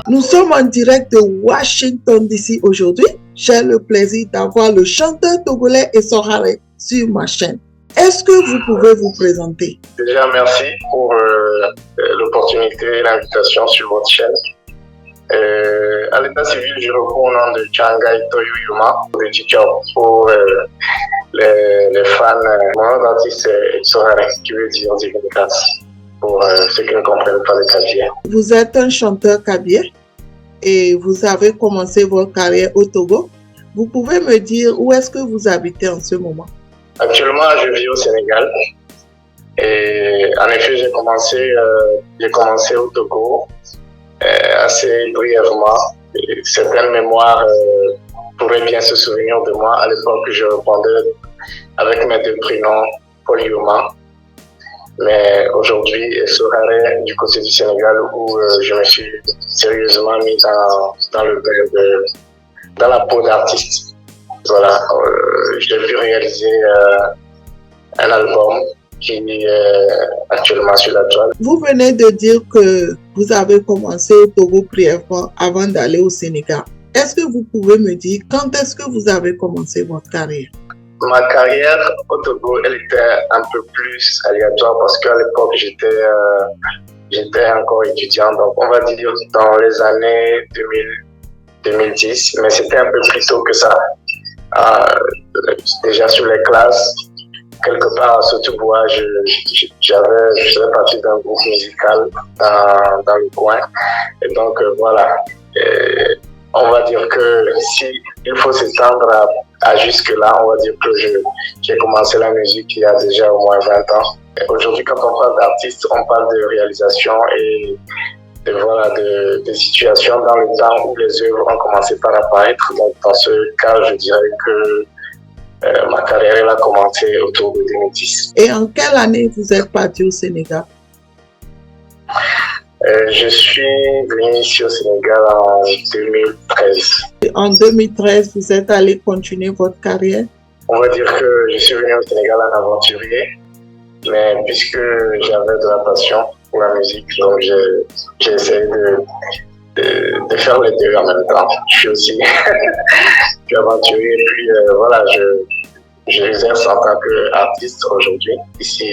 Nous sommes en direct de Washington DC aujourd'hui. J'ai le plaisir d'avoir le chanteur togolais Essoharé sur ma chaîne. Est-ce que vous pouvez vous présenter? Déjà, merci pour l'opportunité et l'invitation sur votre chaîne. À l'état civil, je réponds au nom de Changai Toyuyuma, de Tchitchop pour les fans. Mon nom d'artiste est Essoharé, qui veut dire divine grâce, pour ceux qui ne comprennent pas le kabyle. Vous êtes un chanteur kabyle et vous avez commencé votre carrière au Togo. Vous pouvez me dire où est-ce que vous habitez en ce moment? Actuellement, je vis au Sénégal. Et en effet, j'ai commencé au Togo assez brièvement. Et certaines mémoires pourraient bien se souvenir de moi. À l'époque, je répondais avec mes deux prénoms, Paul Youma. Mais aujourd'hui, Essoharé du côté du Sénégal, où je me suis sérieusement mis dans la peau d'artiste. Voilà, j'ai pu réaliser un album qui est actuellement sur la toile. Vous venez de dire que vous avez commencé au Togo brièvement avant d'aller au Sénégal. Est-ce que vous pouvez me dire quand est-ce que vous avez commencé votre carrière? Ma carrière au Togo, elle était un peu plus aléatoire parce qu'à l'époque, j'étais encore étudiant. Donc, on va dire dans les années 2010, mais c'était un peu plus tôt que ça. Déjà sur les classes, quelque part à Sotobois, je faisais partie d'un groupe musical dans le coin. Et donc, voilà. On va dire que si il faut s'étendre à jusque-là, on va dire que j'ai commencé la musique il y a déjà au moins 20 ans. Aujourd'hui, quand on parle d'artiste, on parle de réalisation et de situations dans le temps où les œuvres ont commencé par apparaître. Donc, dans ce cas, je dirais que ma carrière elle a commencé autour de 2010. Et en quelle année vous êtes parti au Sénégal? Je suis venu ici au Sénégal en 2013. En 2013, vous êtes allé continuer votre carrière? On va dire que je suis venu au Sénégal en aventurier, mais puisque j'avais de la passion pour la musique, donc j'ai essayé de faire les deux en même temps. Je suis aussi aventurier, et puis voilà, j'exerce en tant qu'artiste aujourd'hui ici.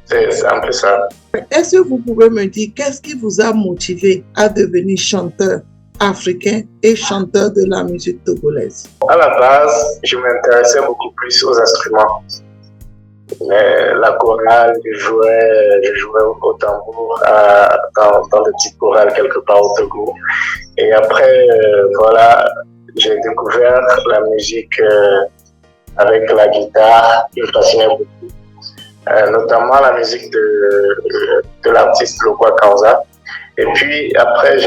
C'est un peu ça. Est-ce que vous pouvez me dire qu'est-ce qui vous a motivé à devenir chanteur africain et chanteur de la musique togolaise? À la base, je m'intéressais beaucoup plus aux instruments. La chorale, je jouais au tambour dans des petites chorales quelque part au Togo. Et après, voilà, j'ai découvert la musique avec la guitare qui me fascinait beaucoup. Notamment la musique de l'artiste Lokwa Kanza. Et puis après,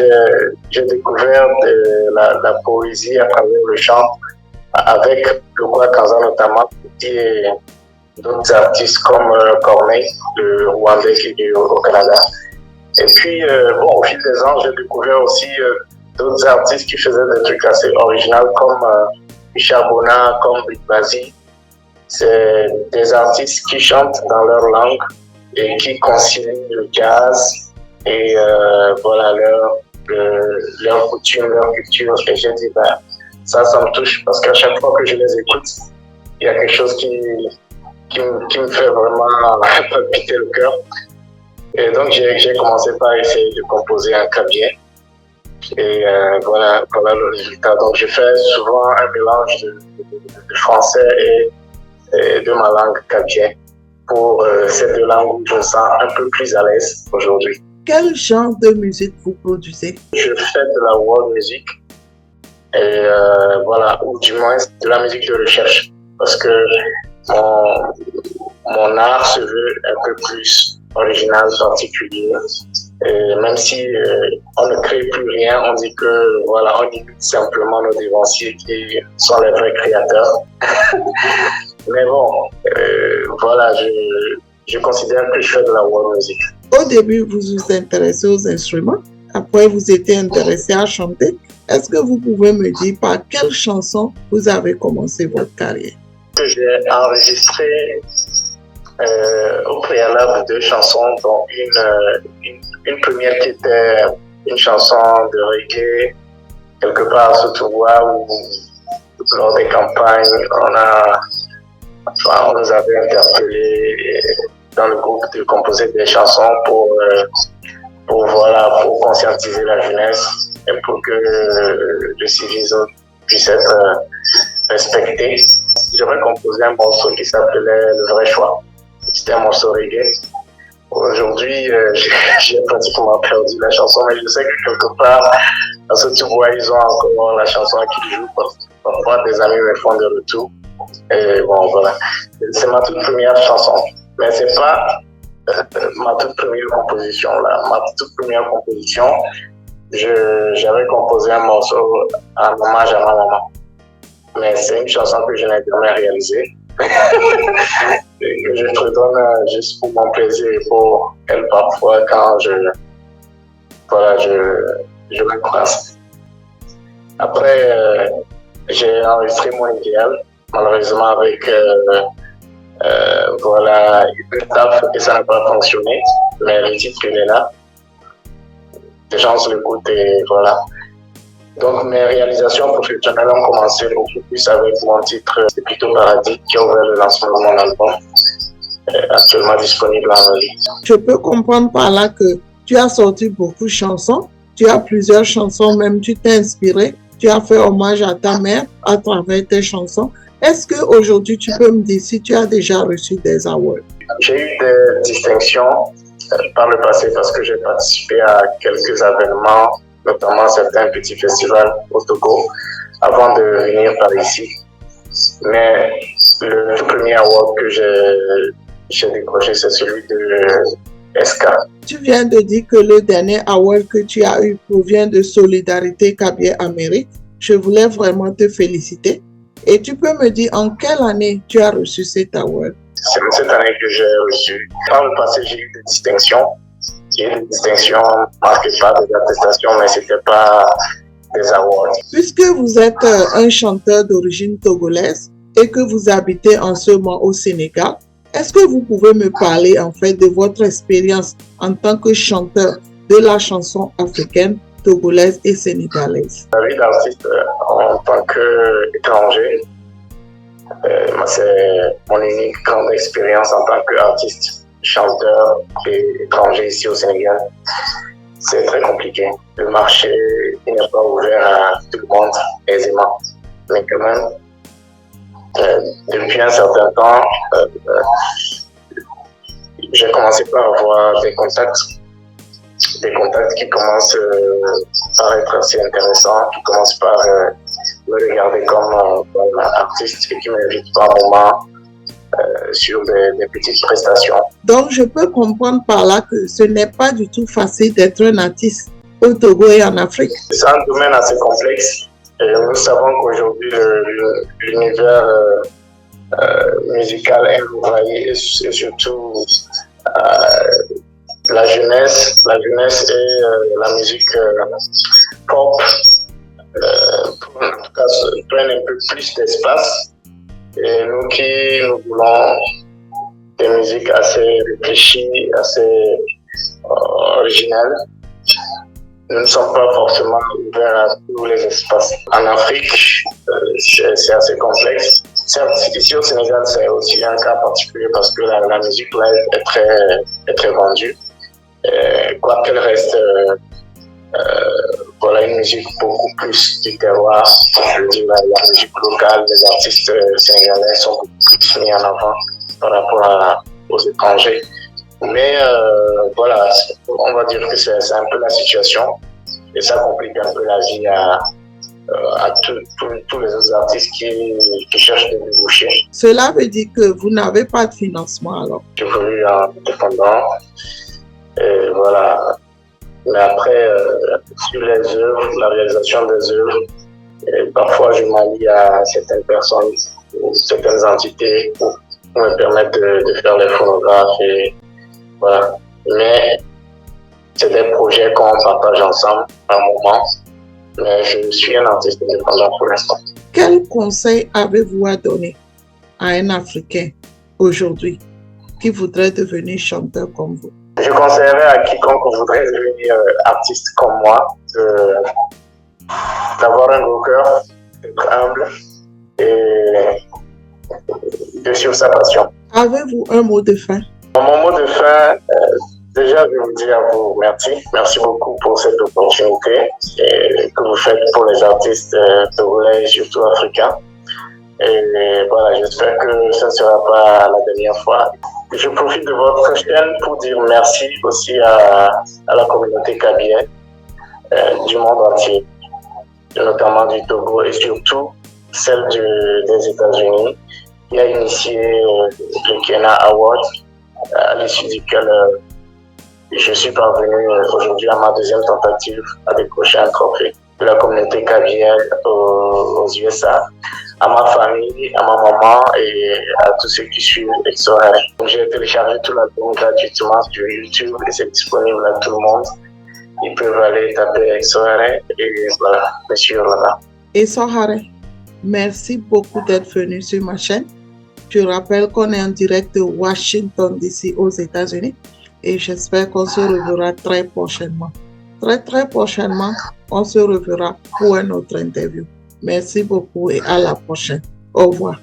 j'ai découvert la poésie à travers le chant avec Lokwa Kanza notamment, et d'autres artistes comme Corneille, le Rwandais qui vit au Canada. Et puis, au fil des ans, j'ai découvert aussi d'autres artistes qui faisaient des trucs assez originaux comme Micha Bona, comme Big Bazi. C'est des artistes qui chantent dans leur langue et qui concilient le jazz et voilà leur coutume, leur culture. Et j'ai dit, ça me touche parce qu'à chaque fois que je les écoute, il y a quelque chose qui me fait vraiment palpiter le cœur. Et donc j'ai commencé par essayer de composer un kabyle. Et voilà le résultat. Donc je fais souvent un mélange de français et de ma langue kabyle pour ces deux langues où je me sens un peu plus à l'aise aujourd'hui. Quel genre de musique vous produisez? Je fais de la world music et voilà, ou du moins de la musique de recherche parce que mon art se veut un peu plus original, particulier. Et même si on ne crée plus rien, on dit que voilà, on imite simplement nos dévanciers qui sont les vrais créateurs. Mais bon, voilà, je considère que je fais de la world music. Au début, vous vous intéressez aux instruments. Après, vous étiez intéressé à chanter. Est-ce que vous pouvez me dire par quelle chanson vous avez commencé votre carrière? J'ai enregistré au préalable 2 chansons, dont une première qui était une chanson de reggae, quelque part à Sotoua, où lors des campagnes, on nous avait interpellés dans le groupe de composer des chansons pour conscientiser la jeunesse et pour que le civisme puisse être respecté. J'aurais composé un morceau qui s'appelait Le Vrai Choix. C'était un morceau reggae. Aujourd'hui, j'ai pratiquement perdu la chanson, mais je sais que quelque part, à ce tu vois, ils ont encore la chanson qui joue. Parfois, des amis me font des retours. Et bon, voilà. C'est ma toute première chanson. Mais c'est pas ma toute première composition. Là. Ma toute première composition, j'avais composé un morceau en hommage à ma maman. Mais c'est une chanson que je n'ai jamais réalisée. Que je fredonne juste pour mon plaisir et pour elle parfois quand je me croise. Après, j'ai enregistré mon idéal, malheureusement avec une taf et ça n'a pas fonctionné, mais le titre il est là. Les gens l'écoutent et voilà. Donc mes réalisations professionnelles ont commencé beaucoup plus avec mon titre C'est plutôt Paradis qui a ouvert le lancement de mon album, actuellement disponible en ligne. Je peux comprendre par là que tu as sorti beaucoup de chansons, tu as plusieurs chansons, même tu t'es inspiré, tu as fait hommage à ta mère à travers tes chansons. Est-ce qu'aujourd'hui tu peux me dire si tu as déjà reçu des awards? J'ai eu des distinctions par le passé parce que j'ai participé à quelques événements, notamment certains petits festivals au Togo, avant de venir par ici. Mais le tout premier award que j'ai décroché, c'est celui de SK. Tu viens de dire que le dernier award que tu as eu provient de Solidarité Cabier-Amérique. Je voulais vraiment te féliciter. Et tu peux me dire en quelle année tu as reçu cet award? C'est cette année que j'ai reçu. Par le passé, j'ai eu des distinctions. Il y a eu des distinctions marquées par des attestations, mais ce n'était pas des awards. Puisque vous êtes un chanteur d'origine togolaise et que vous habitez en ce moment au Sénégal, est-ce que vous pouvez me parler en fait de votre expérience en tant que chanteur de la chanson africaine, togolaise et sénégalaise? La vie d'artiste en tant qu'étranger, c'est mon unique grande expérience en tant qu'artiste, chanteur et étranger ici au Sénégal. C'est très compliqué. Le marché n'est pas ouvert à tout le monde aisément. Mais quand même, depuis un certain temps, j'ai commencé par avoir des contacts qui commencent par être assez intéressants, qui commencent par me regarder comme artiste et qui m'invitent par moment sur des petites prestations. Donc, je peux comprendre par là que ce n'est pas du tout facile d'être un artiste au Togo et en Afrique. C'est un domaine assez complexe. Et nous savons qu'aujourd'hui, l'univers musical est envahi et surtout la jeunesse et la musique pop en tout cas, prennent un peu plus d'espace. Et nous voulons des musiques assez réfléchies, assez originales. Nous ne sommes pas forcément ouverts à tous les espaces. En Afrique, c'est assez complexe. Certes, ici au Sénégal, c'est aussi un cas particulier parce que la musique là est très vendue. Quoi qu'elle reste une musique beaucoup plus du terroir. Je veux dire, la musique locale, les artistes sénégalais sont beaucoup plus mis en avant par rapport aux étrangers. Mais on va dire que c'est un peu la situation et ça complique un peu la vie à tous les autres artistes qui cherchent des débouchés. Cela veut dire que vous n'avez pas de financement alors? J'ai voulu un indépendant et voilà. Mais après, sur les œuvres, la réalisation des œuvres, parfois je m'allie à certaines personnes ou certaines entités pour me permettre de faire les phonographes et voilà. Mais c'est des projets qu'on partage ensemble à un moment. Mais je suis un artiste indépendant pour l'instant. Quel conseil avez-vous à donner à un Africain aujourd'hui qui voudrait devenir chanteur comme vous? Je je conseillerais à quiconque voudrait devenir artiste comme moi d'avoir un gros cœur, d'être humble et de suivre sa passion. Avez-vous un mot de fin? Mon mot de fin, déjà, je vous dis à vous merci. Merci beaucoup pour cette opportunité que vous faites pour les artistes togolais et surtout africains. Et voilà, j'espère que ce ne sera pas la dernière fois. Je profite de votre chaîne pour dire merci aussi à la communauté kabylie du monde entier, notamment du Togo et surtout celle des États-Unis, qui a initié le Kena Award, à l'issue duquel je suis parvenu aujourd'hui à ma deuxième tentative à décrocher un trophée de la communauté kabylienne aux USA, à ma famille, à ma maman et à tous ceux qui suivent XOR. J'ai téléchargé tout l'album gratuitement sur YouTube et c'est disponible à tout le monde. Ils peuvent aller taper XOR et voilà, monsieur là. Et Sohare, merci beaucoup d'être venu sur ma chaîne. Je rappelle qu'on est en direct de Washington DC aux États-Unis et j'espère qu'on se reverra très prochainement. Très prochainement, on se reverra pour une autre interview. Merci beaucoup et à la prochaine. Au revoir.